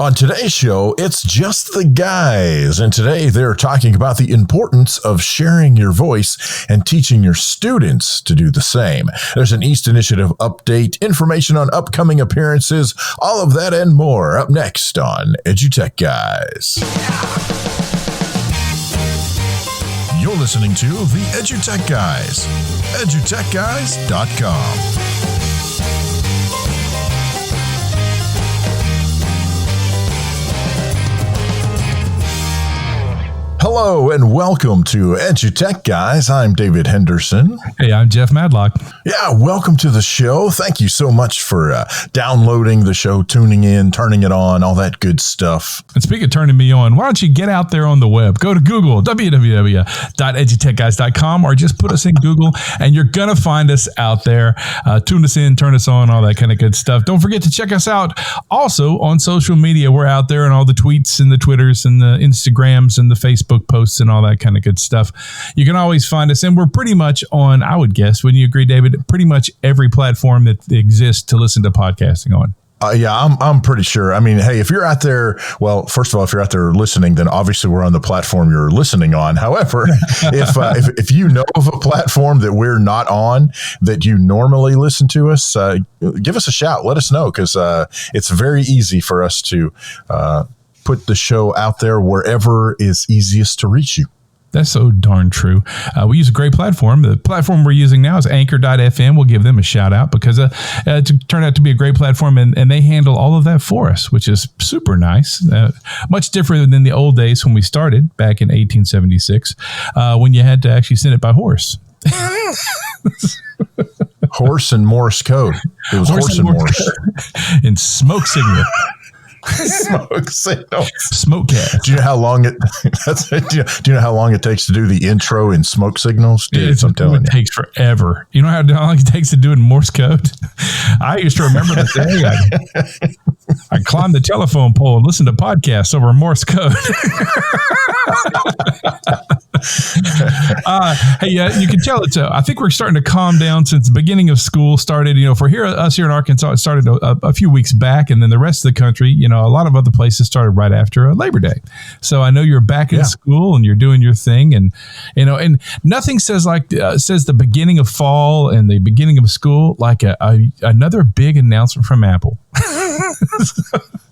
On today's show, it's just the guys, and today they're talking about the importance of sharing your voice and teaching your students to do the same. There's an East Initiative update, information on upcoming appearances, all of that and more up next on EduTechGuys. You're listening to the EduTechGuys, EduTechGuys.com. Hello and welcome to EduTechGuys. I'm David Henderson. Hey, I'm Jeff Madlock. Yeah, welcome to the show. Thank you so much for downloading the show, tuning in, turning it on, all that good stuff. And speaking of turning me on, why don't you get out there on the web? Go to Google, www.edutechguys.com, or just put us in Google, and you're going to find us out there. Tune us in, turn us on, all that kind of good stuff. Don't forget to check us out also on social media. We're out there on all the tweets and the Twitters and the Instagrams and the Facebook posts and all that kind of good stuff. You can always find us, and we're pretty much on, I would guess, wouldn't you agree, David, pretty much every platform that exists to listen to podcasting on. Yeah, I'm pretty sure. I mean, hey, if you're out there, well, first of all, if you're out there listening, then obviously we're on the platform you're listening on. However, if you know of a platform that we're not on that you normally listen to us, give us a shout. Let us know, because it's very easy for us to put the show out there wherever is easiest to reach you. That's so darn true. We use a great platform. The platform we're using now is Anchor.fm. We'll give them a shout out because it turned out to be a great platform, and they handle all of that for us, which is super nice. Much different than the old days when we started back in 1876, when you had to actually send it by horse. Horse and Morse code. It was horse and Morse. And smoke signal. Smoke signal. Smokecast. Do you know how long it? Do you know how long it takes to do the intro in smoke signals? Dude, I'm telling you, it takes forever. You know how long it takes to do it in Morse code? I used to remember the day I climbed the telephone pole and listened to podcasts over Morse code. Hey, you can tell it's. I think we're starting to calm down since the beginning of school started. You know, for us here in Arkansas, it started a few weeks back, and then the rest of the country, you know, a lot of other places started right after Labor Day. So I know you're back in school and you're doing your thing, and you know, and nothing says the beginning of fall and the beginning of school like another big announcement from Apple.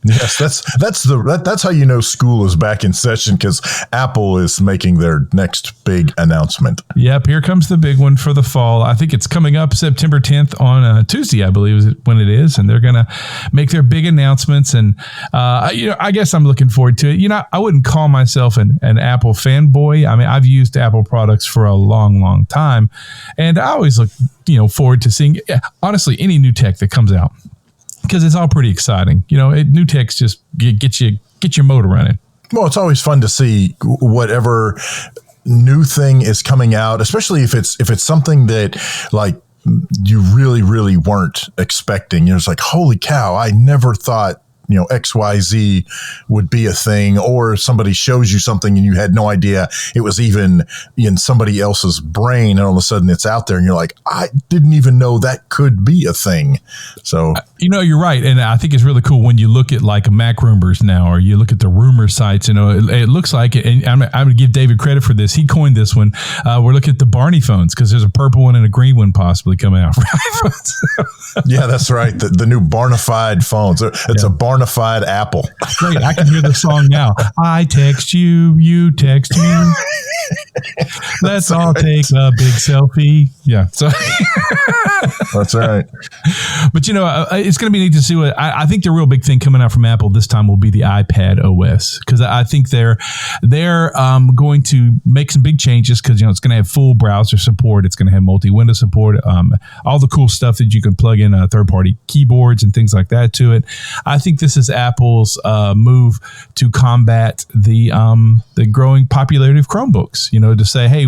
Yes, that's how you know school is back in session, because Apple is making their next big announcement. Yep, here comes the big one for the fall. I think it's coming up September 10th on Tuesday, I believe is when it is, and they're going to make their big announcements. And I guess I'm looking forward to it. You know, I wouldn't call myself an Apple fanboy. I mean, I've used Apple products for a long, long time, and I always look forward to seeing honestly any new tech that comes out, because it's all pretty exciting. You know, new techs just get your motor running. Well, it's always fun to see whatever new thing is coming out, especially if it's something that like you really, really weren't expecting. You know, it's like, holy cow, I never thought XYZ would be a thing, or somebody shows you something and you had no idea it was even in somebody else's brain, and all of a sudden it's out there and you're like, I didn't even know that could be a thing. So you're right, and I think it's really cool when you look at like Mac rumors now, or you look at the rumor sites. It looks like, and I'm going to give David credit for this, he coined this one. We're looking at the Barney phones, because there's a purple one and a green one possibly coming out for iPhones. Yeah, that's right. The new Barnified phones. It's a Barnified Apple. Great. I can hear the song now. I text you, you text me. Let's all take a big selfie. Yeah. So that's right. But it's going to be neat to see what I think the real big thing coming out from Apple this time will be the iPad OS, because I think they're going to make some big changes, because it's going to have full browser support. It's going to have multi-window support. All the cool stuff that you can plug in third-party keyboards and things like that to it. I think this is Apple's move to combat the growing popularity of Chromebooks. To say, hey,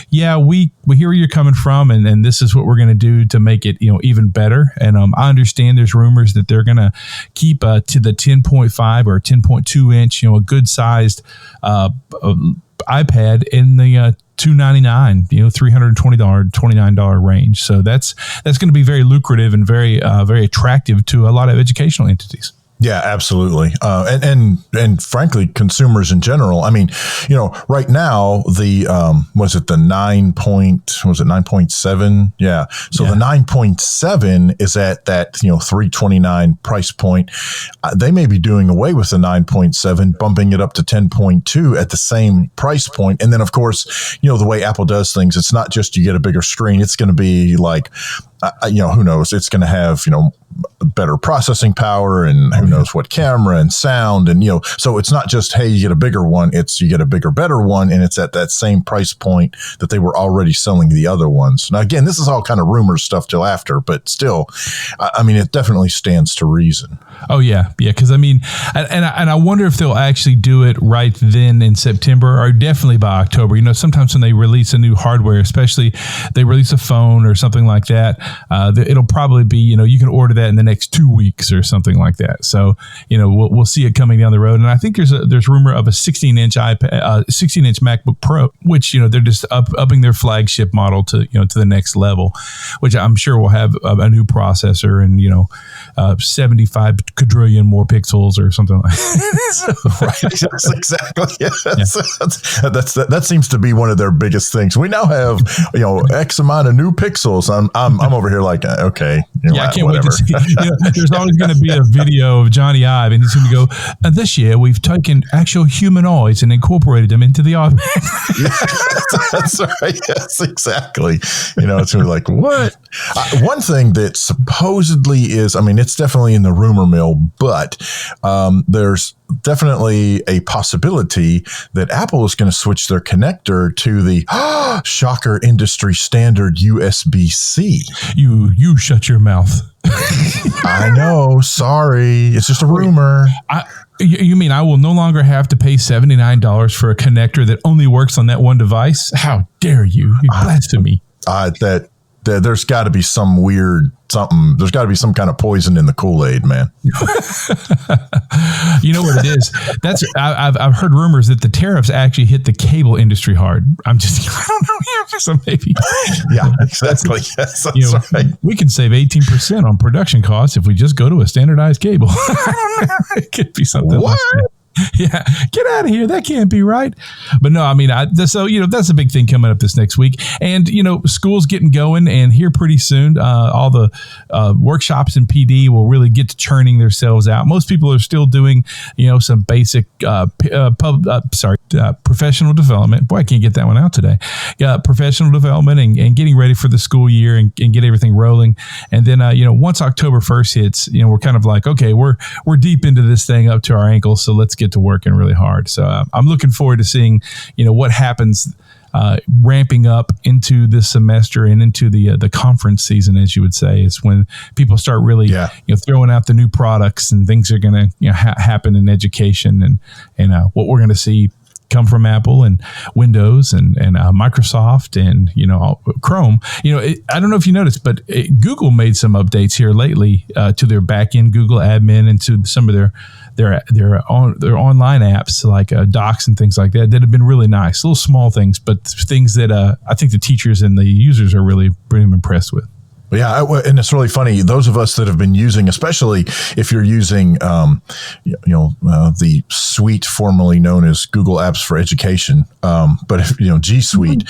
yeah, we hear where you're coming from, and this is what we're going to do to make it even better. And I understand there's rumors that they're going to keep to the 10.5 or 2 inch, a good sized iPad in the $299, $320, $29 range. So that's going to be very lucrative and very very attractive to a lot of educational entities. Yeah, absolutely. And frankly, consumers in general. I mean, right now the was it 9.7? Yeah. So the 9.7 is at that $329 price point. They may be doing away with the 9.7, bumping it up to 10.2 at the same price point. And then of course, the way Apple does things, it's not just you get a bigger screen. It's going to be like, who knows? It's going to have, better processing power and who knows what camera and sound. And, so it's not just, hey, you get a bigger one. It's you get a bigger, better one. And it's at that same price point that they were already selling the other ones. Now, again, this is all kind of rumor stuff till after, but still, I mean, it definitely stands to reason. Oh, yeah. Yeah. Because I mean, and I wonder if they'll actually do it right then in September or definitely by October. Sometimes when they release a new hardware, especially they release a phone or something like that, it'll probably be, you can order that in the next 2 weeks or something like that. So, we'll see it coming down the road. And I think there's rumor of a 16-inch iPad, 16-inch MacBook Pro, which, they're just upping their flagship model to, to the next level, which I'm sure will have a new processor and, 75 quadrillion more pixels or something like that. Right. Yes, exactly. Yes. Yeah. That seems to be one of their biggest things. We now have, X amount of new pixels. I'm over here like, okay. I can't wait to see. There's always going to be a video of Johnny Ive, and he's going to go, this year we've taken actual humanoids and incorporated them into the object. That's right. Yes, exactly. It's going to be like, what? One thing that supposedly is, I mean, it's definitely in the rumor mill, but there's definitely a possibility that Apple is going to switch their connector to the shocker industry standard USB-C. You shut your mouth. I know. Sorry. It's just a rumor. You mean I will no longer have to pay $79 for a connector that only works on that one device? How dare you? Blasphemy. There's got to be some weird something. There's got to be some kind of poison in the Kool-Aid, man. You know what it is? I've heard rumors that the tariffs actually hit the cable industry hard. I don't know. Yeah, so maybe. Yeah, exactly. Yes, that's right. We can save 18% on production costs if we just go to a standardized cable. It could be something. What? Like that. Yeah, get out of here. That can't be right. But no, I mean, that's a big thing coming up this next week. And, school's getting going, and here pretty soon, all the workshops in PD will really get to churning themselves out. Most people are still doing, some basic professional development. Boy, I can't get that one out today. Professional development and getting ready for the school year and get everything rolling. And then, once October 1st hits, we're kind of like, okay, we're deep into this thing up to our ankles. So let's get to working really hard. So I'm looking forward to seeing, what happens ramping up into this semester and into the conference season, as you would say. It's when people start really, throwing out the new products and things are going to happen in education and what we're going to see come from Apple and Windows and Microsoft and Chrome. I don't know if you noticed, but Google made some updates here lately to their backend Google admin and to some of their online apps like Docs and things like that have been really nice. Little small things, but things that I think the teachers and the users are really pretty impressed with. Yeah, and it's really funny. Those of us that have been using, especially if you're using, the suite formerly known as Google Apps for Education, but if, G Suite,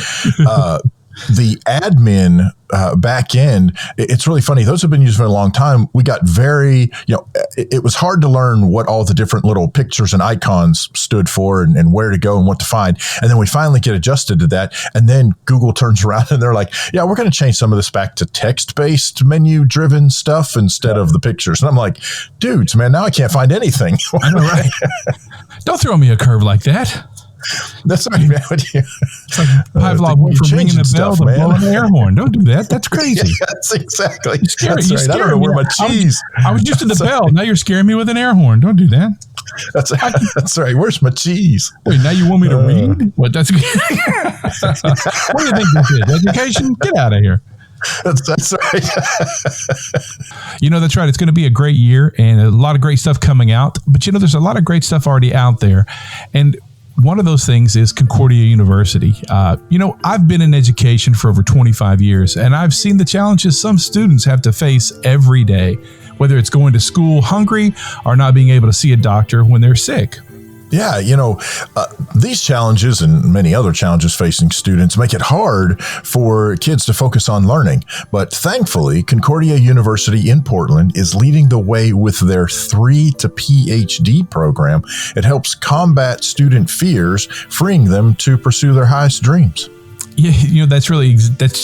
the admin back end, it's really funny. Those have been used for a long time. We got very, it was hard to learn what all the different little pictures and icons stood for and where to go and what to find. And then we finally get adjusted to that. And then Google turns around and they're like, yeah, we're going to change some of this back to text-based menu-driven stuff instead of the pictures. And I'm like, dudes, man, now I can't find anything. I know, right? Don't throw me a curve like that. That's right, man. It's like Pavlov went from ringing the bell to blowing the air horn. Don't do that. That's crazy. Yeah, that's exactly. That's right. I don't know where my cheese. I was used to the bell. Now you're scaring me with an air horn. Don't do that. That's right. Where's my cheese? Wait, now you want me to read? What? That's what do you think this is? Education? Get out of here. That's right. That's right. It's going to be a great year and a lot of great stuff coming out. But there's a lot of great stuff already out there, and one of those things is Concordia University. I've been in education for over 25 years, and I've seen the challenges some students have to face every day whether it's going to school hungry or not being able to see a doctor when they're sick. Yeah, these challenges and many other challenges facing students make it hard for kids to focus on learning. But thankfully, Concordia University in Portland is leading the way with their 3 to PhD program. It helps combat student fears, freeing them to pursue their highest dreams. Yeah, that's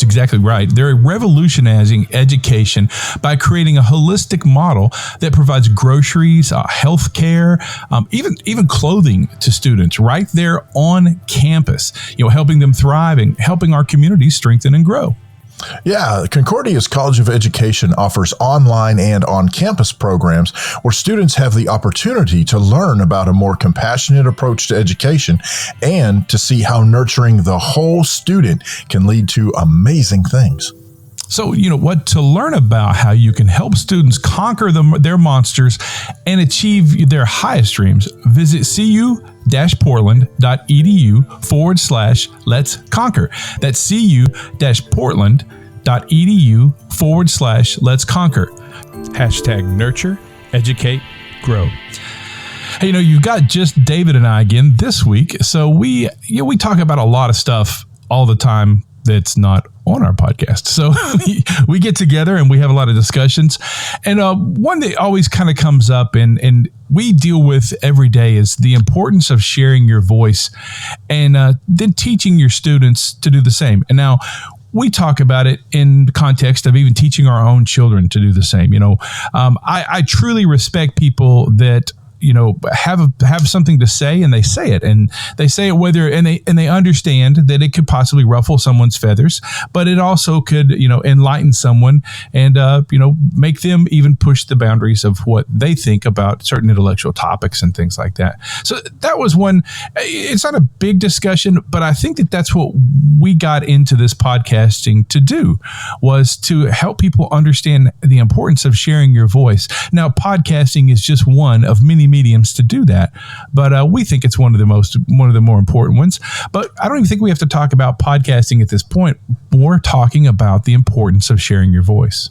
exactly right. They're revolutionizing education by creating a holistic model that provides groceries, health care, even clothing to students right there on campus, helping them thrive and helping our communities strengthen and grow. Yeah, Concordia's College of Education offers online and on-campus programs where students have the opportunity to learn about a more compassionate approach to education and to see how nurturing the whole student can lead to amazing things. So, to learn about how you can help students conquer their monsters and achieve their highest dreams, visit cu-portland.edu/let's conquer. That's cu-portland.edu/let's conquer. #nurture, educate, grow. Hey, you got just David and I again this week. So we talk about a lot of stuff all the time that's not on our podcast. So we get together and we have a lot of discussions. And one that always kind of comes up and we deal with every day is the importance of sharing your voice and then teaching your students to do the same. And now we talk about it in the context of even teaching our own children to do the same. I truly respect people that have something to say and they say it and they understand that it could possibly ruffle someone's feathers, but it also could, enlighten someone and, make them even push the boundaries of what they think about certain intellectual topics and things like that. So that was one. It's not a big discussion, but I think that that's what we got into this podcasting to do, was to help people understand the importance of sharing your voice. Now, podcasting is just one of many mediums to do that, but we think it's one of the more important ones. But I don't even think we have to talk about podcasting at this point. We're talking about the importance of sharing your voice.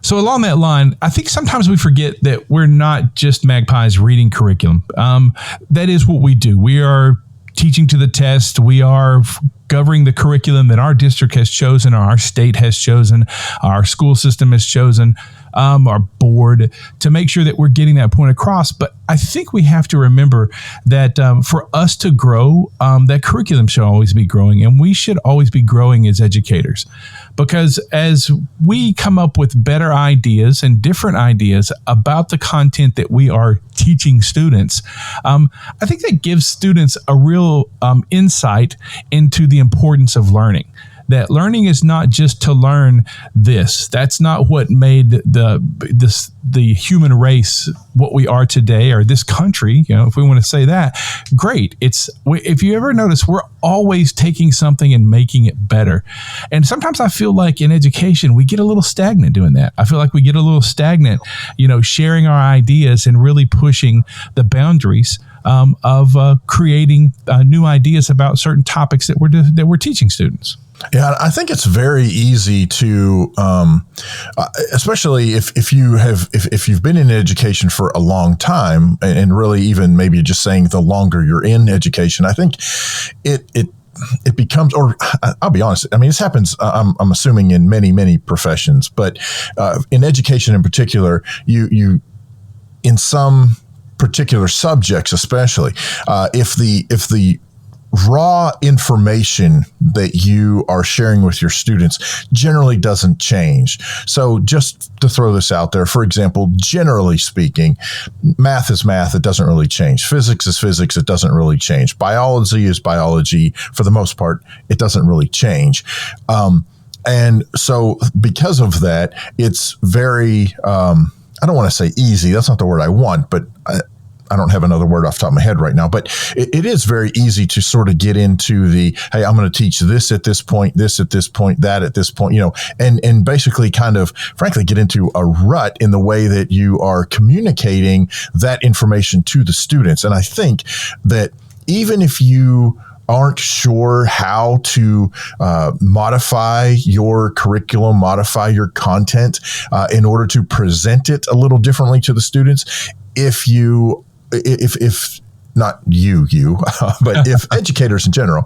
So along that line, I think sometimes we forget that we're not just magpies reading curriculum. That is what we do. We are teaching to the test. We are governing the curriculum that our district has chosen, or our state has chosen, our school system has chosen, our board, to make sure that we're getting that point across. But I think we have to remember that for us to grow, that curriculum should always be growing, and we should always be growing as educators. Because as we come up with better ideas and different ideas about the content that we are teaching students, I think that gives students a real insight into the importance of learning. That learning is not just to learn this. That's not what made the human race what we are today, or this country. If we want to say that, great. If you ever notice, we're always taking something and making it better. And sometimes I feel like in education we get a little stagnant doing that. I feel like we get a little stagnant, sharing our ideas and really pushing the boundaries of creating new ideas about certain topics that we're teaching students. Yeah, I think it's very easy to, especially if you've been in education for a long time, and really even maybe just saying the longer you're in education, I think it becomes, or I'll be honest, I mean, this happens, I'm assuming, in many professions, but in education in particular, you in some particular subjects, especially if the raw information that you are sharing with your students generally doesn't change. So just to throw this out there, for example, generally speaking, math is math. It doesn't really change. Physics is physics. It doesn't really change. Biology is biology. For the most part, it doesn't really change. And so because of that, it's very, I don't want to say easy. That's not the word I want, but I don't have another word off the top of my head right now, but it is very easy to sort of get into the, hey, I'm going to teach this at this point, this at this point, that at this point, and basically kind of, frankly, get into a rut in the way that you are communicating that information to the students. And I think that even if you aren't sure how to modify your curriculum, modify your content in order to present it a little differently to the students, if not you, but if educators in general,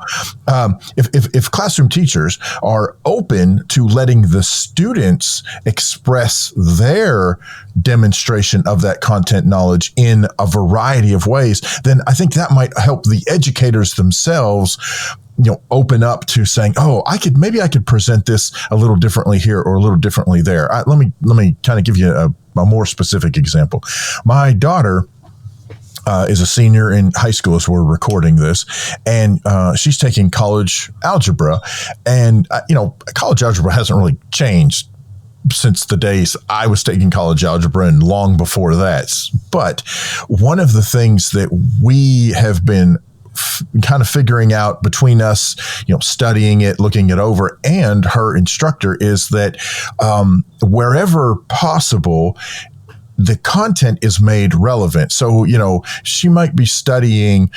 if classroom teachers are open to letting the students express their demonstration of that content knowledge in a variety of ways, then I think that might help the educators themselves, open up to saying, oh, maybe I could present this a little differently here or a little differently there. Let me kind of give you a more specific example. My daughter is a senior in high school as we're recording this, and she's taking college algebra, and college algebra hasn't really changed since the days I was taking college algebra and long before that. But one of the things that we have been kind of figuring out between us, studying it, looking it over, and her instructor, is that wherever possible, the content is made relevant. So, she might be studying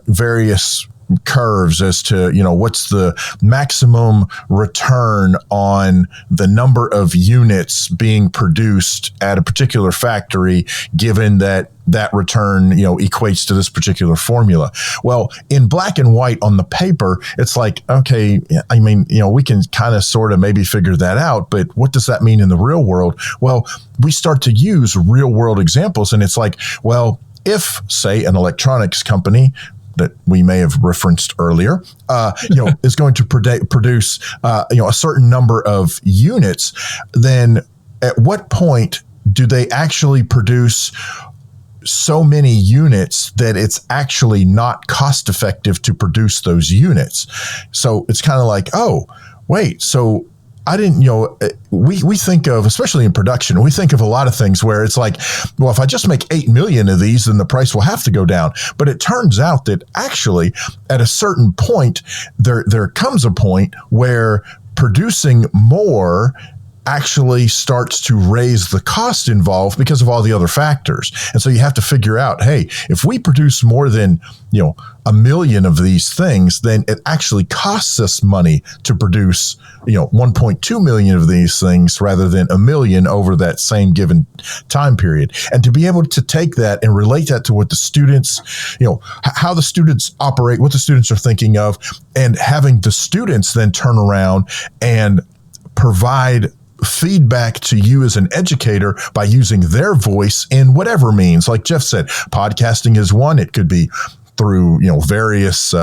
various curves as to, what's the maximum return on the number of units being produced at a particular factory, given that return, equates to this particular formula. Well, in black and white on the paper, it's like, okay, I mean, we can kind of sort of maybe figure that out, but what does that mean in the real world? Well, we start to use real world examples, and it's like, well, if, say, an electronics company that we may have referenced earlier, is going to produce, a certain number of units, then at what point do they actually produce so many units that it's actually not cost effective to produce those units? So it's kind of like, oh, wait, so I didn't, we think of, especially in production, we think of a lot of things where it's like, well, if I just make 8 million of these, then the price will have to go down. But it turns out that actually at a certain point, there comes a point where producing more actually starts to raise the cost involved because of all the other factors. And so you have to figure out, hey, if we produce more than, 1 million of these things, then it actually costs us money to produce, 1.2 million of these things rather than 1 million over that same given time period. And to be able to take that and relate that to what the students, how the students operate, what the students are thinking of, and having the students then turn around and provide feedback to you as an educator by using their voice in whatever means. Like Jeff said, podcasting is one. It could be through, various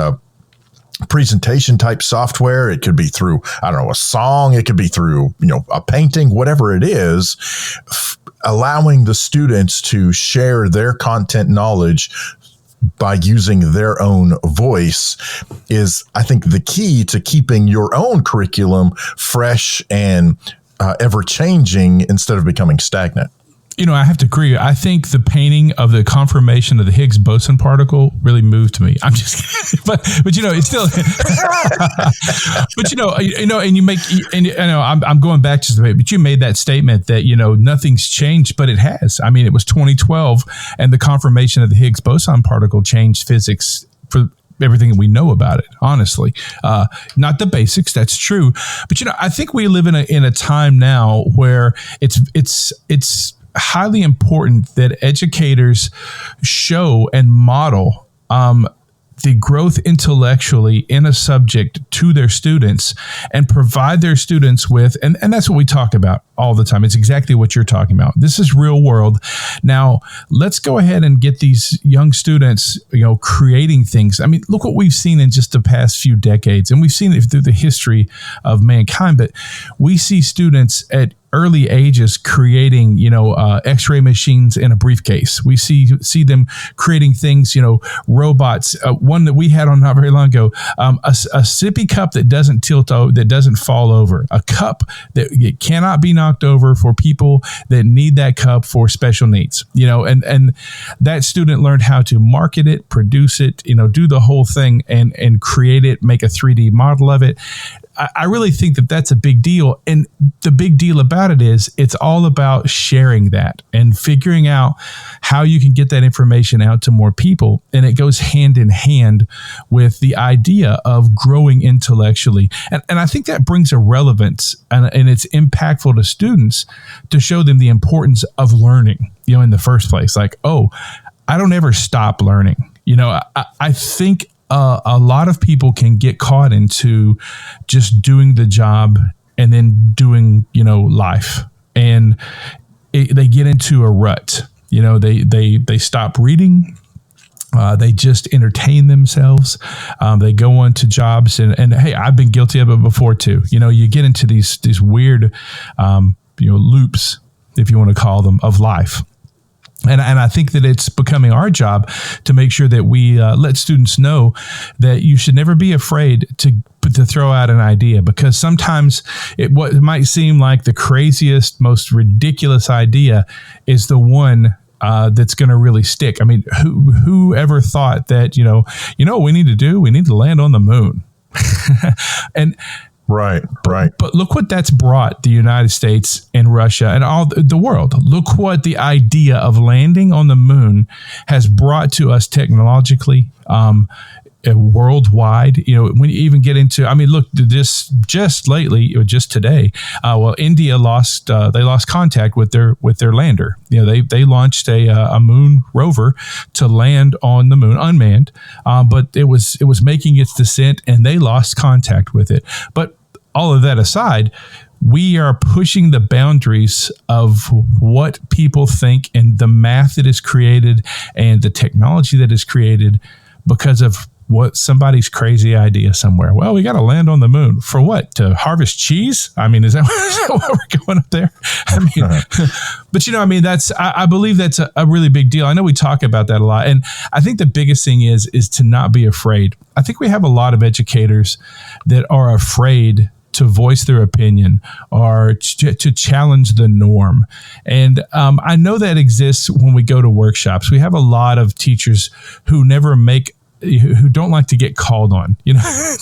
presentation type software. It could be through, a song. It could be through, a painting, whatever it is, allowing the students to share their content knowledge by using their own voice is, I think, the key to keeping your own curriculum fresh and ever changing instead of becoming stagnant. I have to agree. I think the painting of the confirmation of the Higgs boson particle really moved me. I'm just kidding. but it's still, but and you make, and I'm going back just a bit, but you made that statement that, nothing's changed, but it has. I mean, it was 2012 and the confirmation of the Higgs boson particle changed physics for everything we know about it, honestly. Not the basics, that's true. But, I think we live in a time now where it's highly important that educators show and model the growth intellectually in a subject to their students and provide their students with, and that's what we talk about all the time. It's exactly what you're talking about. This is real world. Now, let's go ahead and get these young students, creating things. I mean, look what we've seen in just the past few decades, and we've seen it through the history of mankind, but we see students at early ages creating, X-ray machines in a briefcase. We see them creating things, robots. One that we had on not very long ago, a sippy cup that doesn't tilt, that doesn't fall over, a cup that it cannot be knocked over for people that need that cup for special needs. And that student learned how to market it, produce it, do the whole thing, and create it, make a 3D model of it. I really think that that's a big deal. And the big deal about it is it's all about sharing that and figuring out how you can get that information out to more people. And it goes hand in hand with the idea of growing intellectually. And I think that brings a relevance and it's impactful to students to show them the importance of learning, in the first place. Like, oh, I don't ever stop learning. I think a lot of people can get caught into just doing the job and then doing, life. And they get into a rut. They stop reading. They just entertain themselves. They go on to jobs and hey, I've been guilty of it before too. You get into these weird, loops, if you want to call them, of life. And I think that it's becoming our job to make sure that we let students know that you should never be afraid to throw out an idea, because sometimes what might seem like the craziest, most ridiculous idea is the one that's going to really stick. I mean, who ever thought that, what we need to do? We need to land on the moon. And Right. But look what that's brought the United States and Russia and all the world. Look what the idea of landing on the moon has brought to us technologically, worldwide. When you even get into, look, just lately, or just today, India lost contact with their lander. They launched a moon rover to land on the moon unmanned, but it was making its descent and they lost contact with it. But all of that aside, we are pushing the boundaries of what people think and the math that is created and the technology that is created because of what somebody's crazy idea somewhere. Well, we got to land on the moon for what? To harvest cheese? Is that why we're going up there? But I believe that's a really big deal. I know we talk about that a lot. And I think the biggest thing is to not be afraid. I think we have a lot of educators that are afraid to voice their opinion or to challenge the norm. And I know that exists when we go to workshops. We have a lot of teachers who don't like to get called on.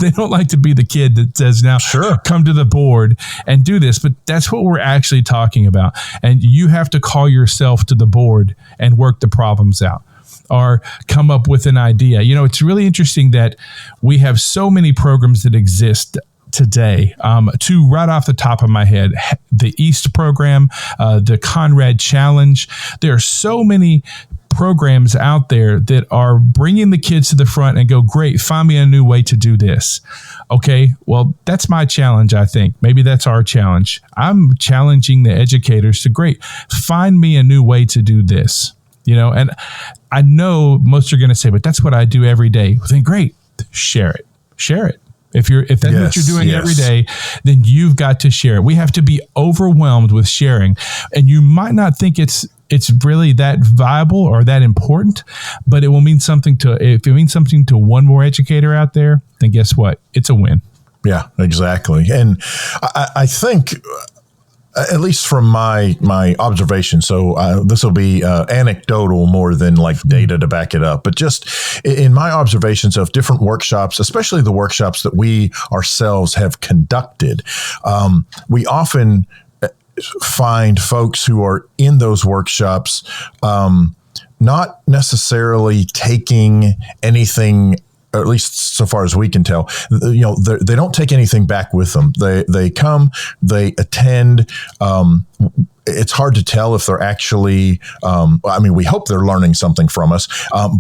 They don't like to be the kid that says, now, sure, come to the board and do this. But that's what we're actually talking about. And you have to call yourself to the board and work the problems out or come up with an idea. It's really interesting that we have so many programs that exist today. Right off the top of my head, the EAST program, the Conrad Challenge. There are so many programs out there that are bringing the kids to the front and go, great, find me a new way to do this. Okay, well, that's my challenge, I think. Maybe that's our challenge. I'm challenging the educators to, great, find me a new way to do this. And I know most are going to say, but that's what I do every day. Well, then great, share it. If that's what you're doing every day, then you've got to share it. We have to be overwhelmed with sharing. And you might not think it's really that viable or that important, but it will mean something if it means something to one more educator out there, then guess what? It's a win. Yeah, exactly. And I think, at least from my observation, so this will be anecdotal more than like data to back it up, but just in my observations of different workshops, especially the workshops that we ourselves have conducted, we often find folks who are in those workshops not necessarily taking anything, or at least so far as we can tell, they don't take anything back with them. They come, they attend. It's hard to tell if they're actually, we hope they're learning something from us,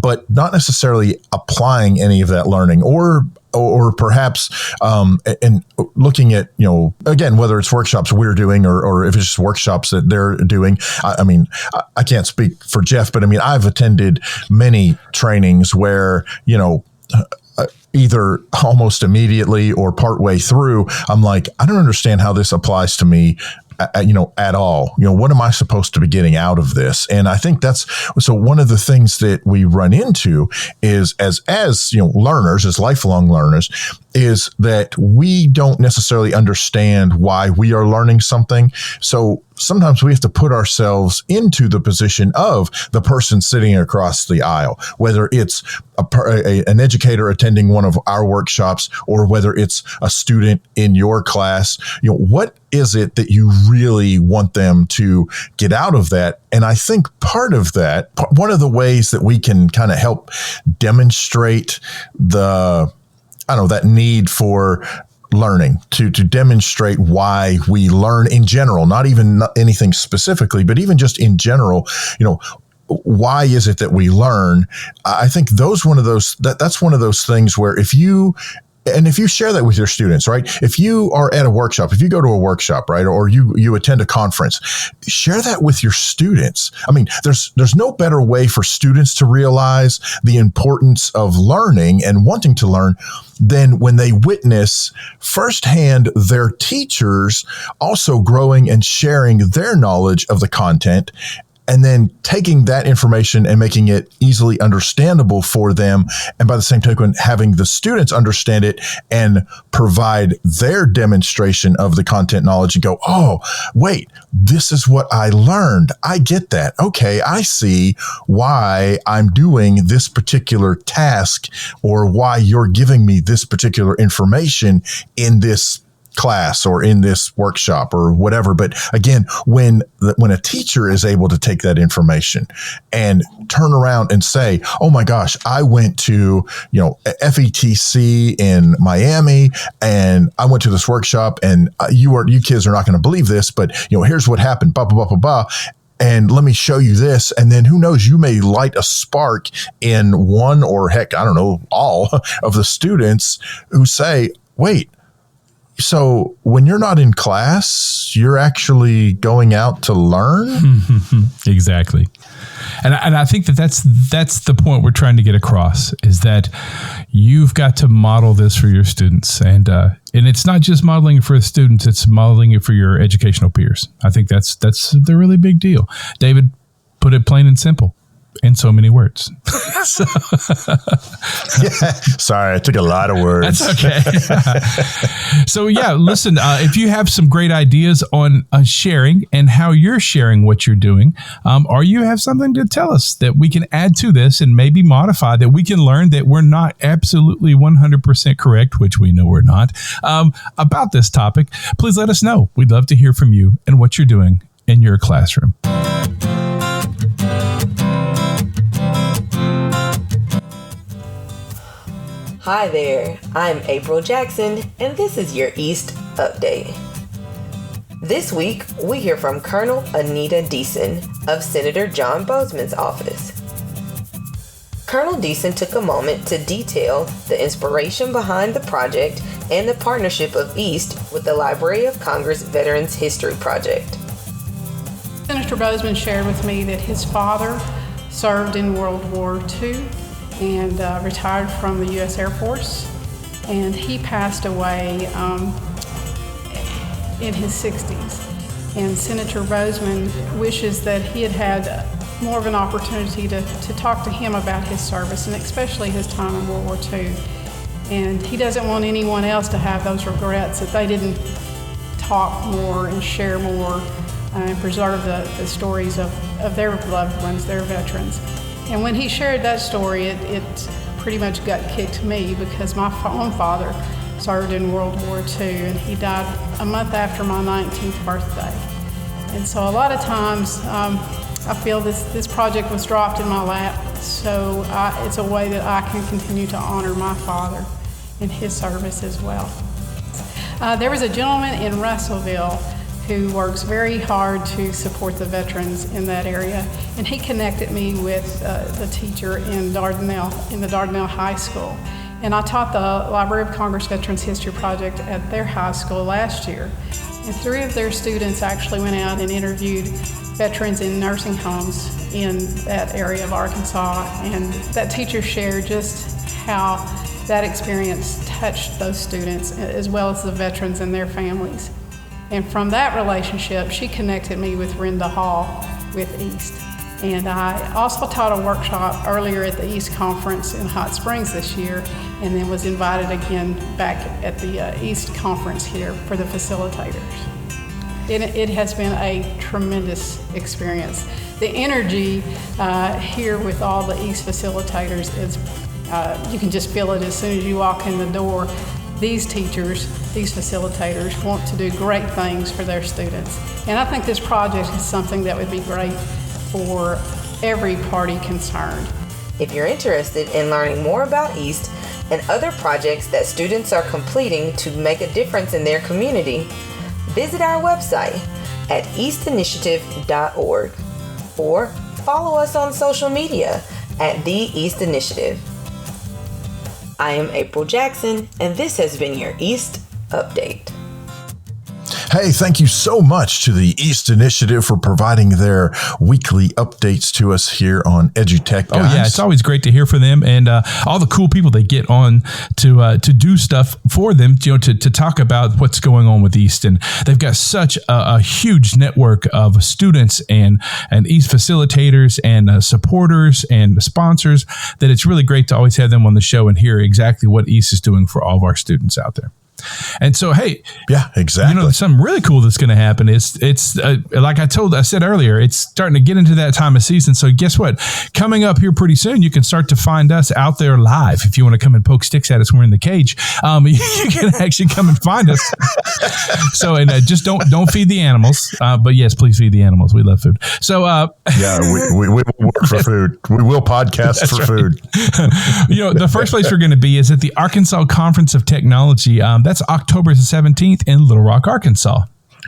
but not necessarily applying any of that learning or perhaps, and looking at, again, whether it's workshops we're doing or if it's just workshops that they're doing. I can't speak for Jeff, but I've attended many trainings where, either almost immediately or partway through, I'm like, I don't understand how this applies to me, at all. What am I supposed to be getting out of this? And I think so one of the things that we run into is as learners, as lifelong learners, is that we don't necessarily understand why we are learning something. So sometimes we have to put ourselves into the position of the person sitting across the aisle, whether it's an educator attending one of our workshops or whether it's a student in your class. What is it that you really want them to get out of that? And I think part of that, one of the ways that we can kind of help demonstrate that need for learning, to demonstrate why we learn in general, not even anything specifically, but even just in general, why is it that we learn? I think that's one of those things where if you share that with your students, right? If you are at a workshop, if you go to a workshop, right, or you attend a conference, share that with your students. I mean, there's no better way for students to realize the importance of learning and wanting to learn than when they witness firsthand their teachers also growing and sharing their knowledge of the content, and then taking that information and making it easily understandable for them. And by the same token, having the students understand it and provide their demonstration of the content knowledge and go, oh, wait, this is what I learned. I get that. Okay, I see why I'm doing this particular task or why you're giving me this particular information in this class or in this workshop or whatever. But again, when a teacher is able to take that information and turn around and say, oh my gosh, I went to, FETC in Miami and I went to this workshop and you kids are not going to believe this, but here's what happened, blah, blah, blah, blah, blah. And let me show you this. And then who knows, you may light a spark in one or heck, I don't know, all of the students who say, wait, so when you're not in class, you're actually going out to learn? Exactly. And I think that's the point we're trying to get across, is that you've got to model this for your students. And it's not just modeling it for the students, it's modeling it for your educational peers. I think that's the really big deal. David put it plain and simple. In so many words. Sorry, I took a lot of words. That's okay. So yeah, listen, if you have some great ideas on sharing and how you're sharing what you're doing, or you have something to tell us that we can add to this and maybe modify, that we can learn that we're not absolutely 100% correct, which we know we're not, about this topic, please let us know. We'd love to hear from you and what you're doing in your classroom. Hi there, I'm April Jackson, and this is your East Update. This week, we hear from Colonel Anita Deason of Senator John Boozman's office. Colonel Deason took a moment to detail the inspiration behind the project and the partnership of East with the Library of Congress Veterans History Project. Senator Boozman shared with me that his father served in World War II and retired from the U.S. Air Force, and he passed away in his 60s. And Senator Boozman wishes that he had more of an opportunity to talk to him about his service, and especially his time in World War II. And he doesn't want anyone else to have those regrets that they didn't talk more and share more and preserve the stories of their loved ones, their veterans. And when he shared that story, it pretty much gut kicked me, because my own father served in World War II, and he died a month after my 19th birthday. And so a lot of times I feel this project was dropped in my lap, so it's a way that I can continue to honor my father in his service as well. There was a gentleman in Russellville who works very hard to support the veterans in that area, and he connected me with the teacher in the Dardanelle High School. And I taught the Library of Congress Veterans History Project at their high school last year. And 3 of their students actually went out and interviewed veterans in nursing homes in that area of Arkansas, and that teacher shared just how that experience touched those students as well as the veterans and their families. And from that relationship, she connected me with Renda Hall with East. And I also taught a workshop earlier at the East Conference in Hot Springs this year, and then was invited again back at the East Conference here for the facilitators. It has been a tremendous experience. The energy here with all the East facilitators is, you can just feel it as soon as you walk in the door. These teachers, these facilitators want to do great things for their students. And I think this project is something that would be great for every party concerned. If you're interested in learning more about East and other projects that students are completing to make a difference in their community, visit our website at eastinitiative.org or follow us on social media at The East Initiative. I am April Jackson, and this has been your East Update. Hey, thank you so much to the East Initiative for providing their weekly updates to us here on EduTech Guys. Oh yeah, it's always great to hear from them and all the cool people they get on to do stuff for them, to talk about what's going on with East. And they've got such a huge network of students and East facilitators and supporters and sponsors that it's really great to always have them on the show and hear exactly what East is doing for all of our students out there. And so, hey, yeah, exactly. Something really cool that's going to happen is it's like I said earlier, it's starting to get into that time of season. So guess what? Coming up here pretty soon, you can start to find us out there live. If you want to come and poke sticks at us, we're in the cage. You can actually come and find us. So, and just don't feed the animals. But yes, please feed the animals. We love food. So, yeah, we will work for food. We will podcast for food. The first place we're going to be is at the Arkansas Conference of Technology. That's October 17th in Little Rock, Arkansas.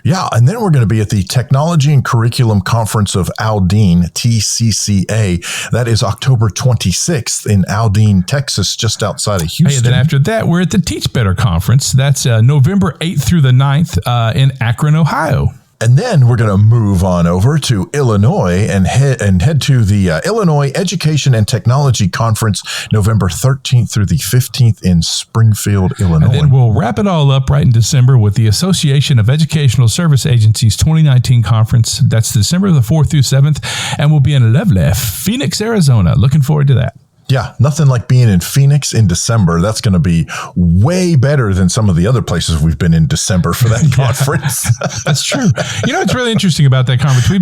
Yeah, and then we're going to be at the Technology and Curriculum Conference of Aldine, TCCA. That is October 26th in Aldine, Texas, just outside of Houston. Hey, then after that, we're at the Teach Better Conference. That's November 8th through the 9th in Akron, Ohio. And then we're going to move on over to Illinois and head to the Illinois Education and Technology Conference, November 13th through the 15th in Springfield, Illinois. And then we'll wrap it all up right in December with the Association of Educational Service Agencies 2019 Conference. That's December the 4th through 7th, and we'll be in lovely Phoenix, Arizona. Looking forward to that. Yeah, nothing like being in Phoenix in December. That's going to be way better than some of the other places we've been in December for that conference. That's true. It's really interesting about that conference. We've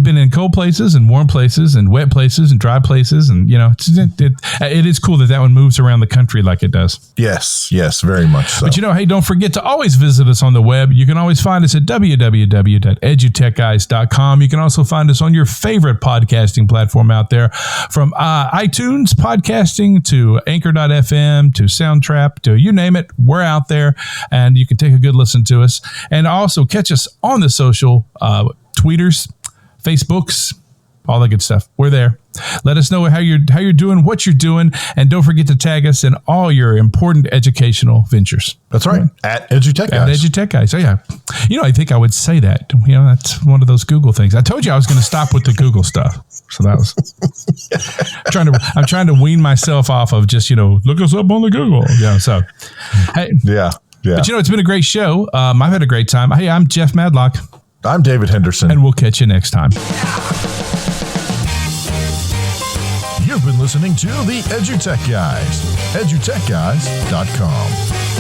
been in cold places and warm places and wet places and dry places, and it is cool that one moves around the country like it does. Yes, very much so. But hey, don't forget to always visit us on the web. You can always find us at www.edutechguys.com. You can also find us on your favorite podcasting platform out there, from iTunes podcasting to Anchor.fm to Soundtrap to you name it. We're out there, and you can take a good listen to us, and also catch us on the social tweeters, Facebooks, all that good stuff. We're there. Let us know how you're doing, what you're doing, and don't forget to tag us in all your important educational ventures. That's right. At EduTechGuys. At EduTechGuys. So yeah, I think I would say that. That's one of those Google things. I told you I was going to stop with the Google stuff. So that was I'm trying to wean myself off of just look us up on the Google. So hey, yeah. But it's been a great show. I've had a great time. Hey, I'm Jeff Madlock. I'm David Henderson, and we'll catch you next time. You've been listening to the EduTech Guys, edutechguys.com.